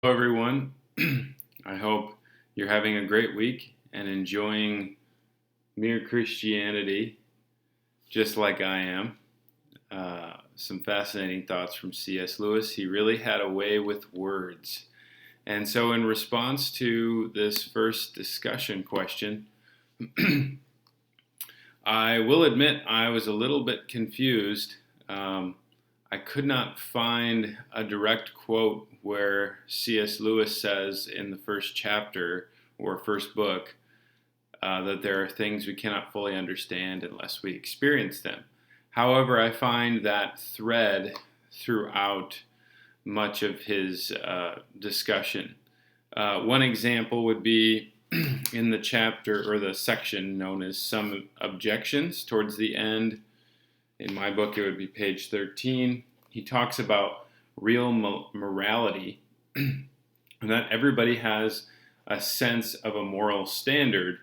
Hello, everyone. I hope you're having a great week and enjoying Mere Christianity just like I am. Some fascinating thoughts from C.S. Lewis. He really had a way with words. And so, in response to this first discussion question, I will admit I was a little bit confused. I could not find a direct quote where C.S. Lewis says in the first chapter or first book that there are things we cannot fully understand unless we experience them. However, I find that thread throughout much of his discussion. One example would be in the chapter or the section known as Some Objections towards the end. In my book, it would be page 13. He talks about real morality, and that everybody has a sense of a moral standard.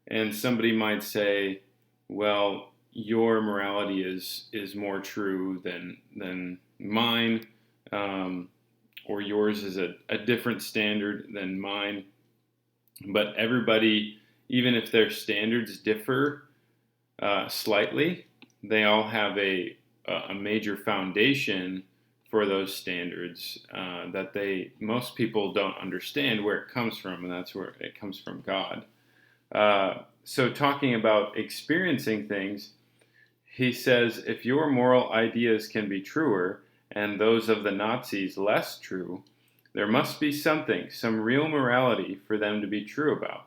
And somebody might say, well, your morality is more true than mine, or yours is a different standard than mine. But everybody, even if their standards differ slightly, they all have a major foundation for those standards that most people don't understand where it comes from, and that's where it comes from God. So talking about experiencing things, he says, if your moral ideas can be truer and those of the Nazis less true, there must be something, some real morality for them to be true about.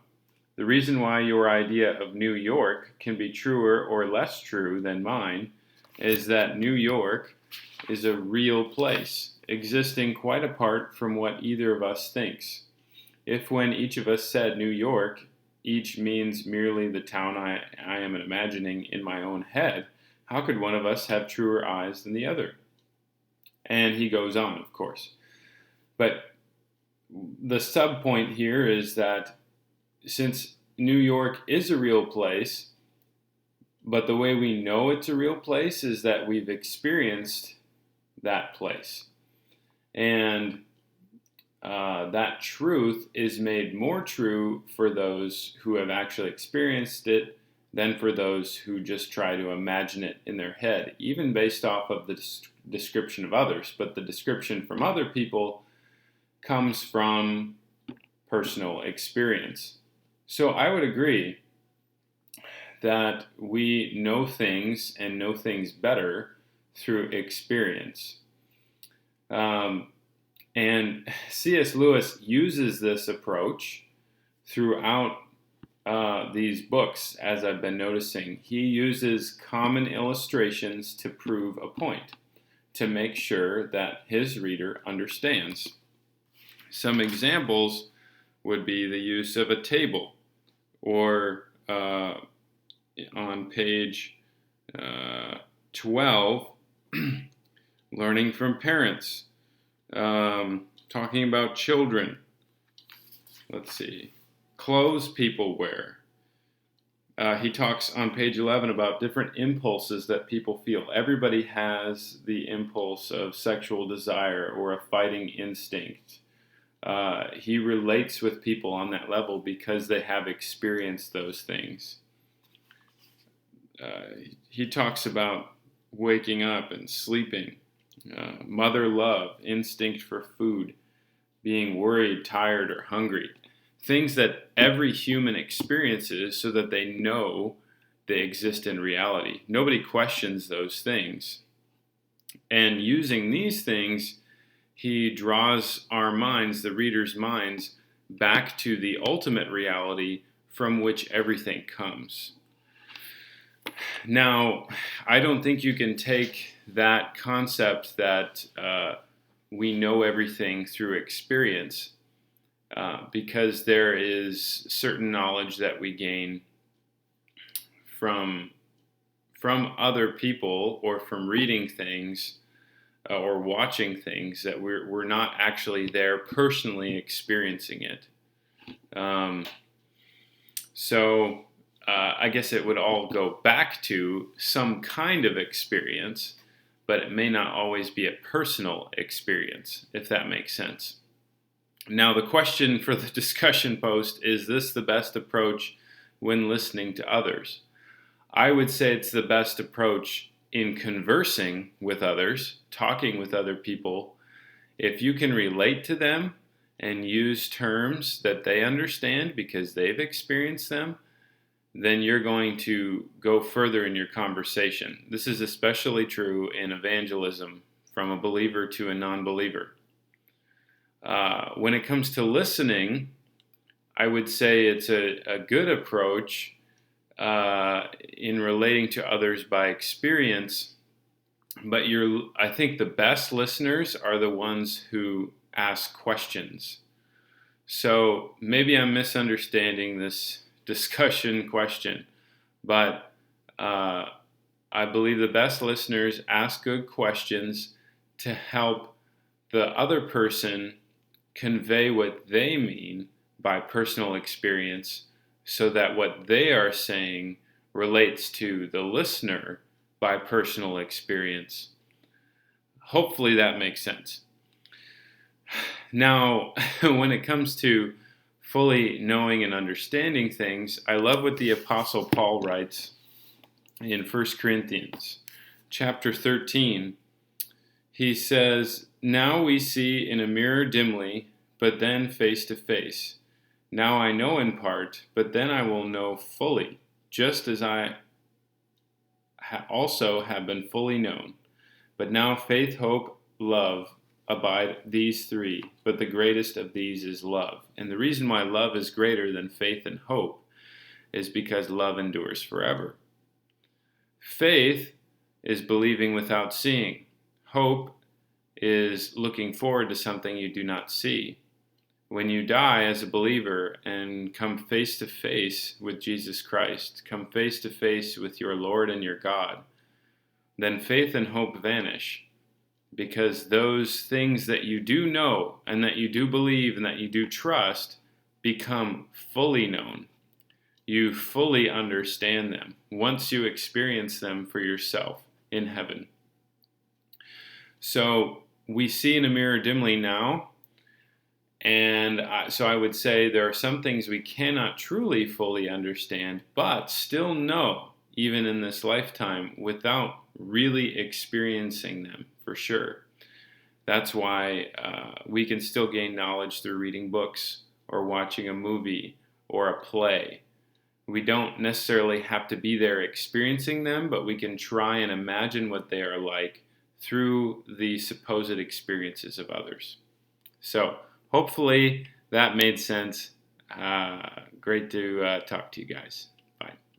The reason why your idea of New York can be truer or less true than mine is that New York is a real place, existing quite apart from what either of us thinks. If when each of us said New York, each means merely the town I am imagining in my own head, how could one of us have truer eyes than the other? And he goes on, of course. But the sub point here is that since New York is a real place, but the way we know it's a real place is that we've experienced that place. And that truth is made more true for those who have actually experienced it than for those who just try to imagine it in their head, even based off of the description of others. But the description from other people comes from personal experience. So I would agree that we know things and know things better through experience. And C.S. Lewis uses this approach throughout these books, as I've been noticing. He uses common illustrations to prove a point, to make sure that his reader understands. Some examples would be the use of a table, or on page 12, learning from parents, talking about children. Let's see, clothes people wear. He talks on page 11 about different impulses that people feel. Everybody has the impulse of sexual desire or a fighting instinct. He relates with people on that level because they have experienced those things. He talks about waking up and sleeping, mother love, instinct for food, being worried, tired, or hungry. Things that every human experiences so that they know they exist in reality. Nobody questions those things. And using these things, he draws our minds, the reader's minds, back to the ultimate reality from which everything comes. Now, I don't think you can take that concept that we know everything through experience, because there is certain knowledge that we gain from other people or from reading things or watching things that we're not actually there personally experiencing it. So I guess it would all go back to some kind of experience, but it may not always be a personal experience, if that makes sense. Now, the question for the discussion post is this the best approach when listening to others? I would say it's the best approach in conversing with others, talking with other people. If you can relate to them and use terms that they understand because they've experienced them, then you're going to go further in your conversation. This is especially true in evangelism from a believer to a non-believer. When it comes to listening, I would say it's a good approach in relating to others by experience, but I think the best listeners are the ones who ask questions. So maybe I'm misunderstanding this discussion question, but I believe the best listeners ask good questions to help the other person convey what they mean by personal experience, so that what they are saying relates to the listener by personal experience. Hopefully that makes sense. Now, when it comes to fully knowing and understanding things, I love what the Apostle Paul writes in 1 Corinthians chapter 13. He says, "Now we see in a mirror dimly, but then face to face. Now I know in part, but then I will know fully, just as I also have been fully known. But now faith, hope, love abide, these three, but the greatest of these is love." And the reason why love is greater than faith and hope is because love endures forever. Faith is believing without seeing. Hope is looking forward to something you do not see. When you die as a believer and come face to face with Jesus Christ, come face to face with your Lord and your God, then faith and hope vanish, because those things that you do know and that you do believe and that you do trust become fully known. You fully understand them once you experience them for yourself in heaven. So we see in a mirror dimly now, and so I would say there are some things we cannot truly fully understand, but still know, even in this lifetime, without really experiencing them for sure. That's why we can still gain knowledge through reading books or watching a movie or a play. We don't necessarily have to be there experiencing them, but we can try and imagine what they are like through the supposed experiences of others. So hopefully that made sense. Great to talk to you guys. Bye.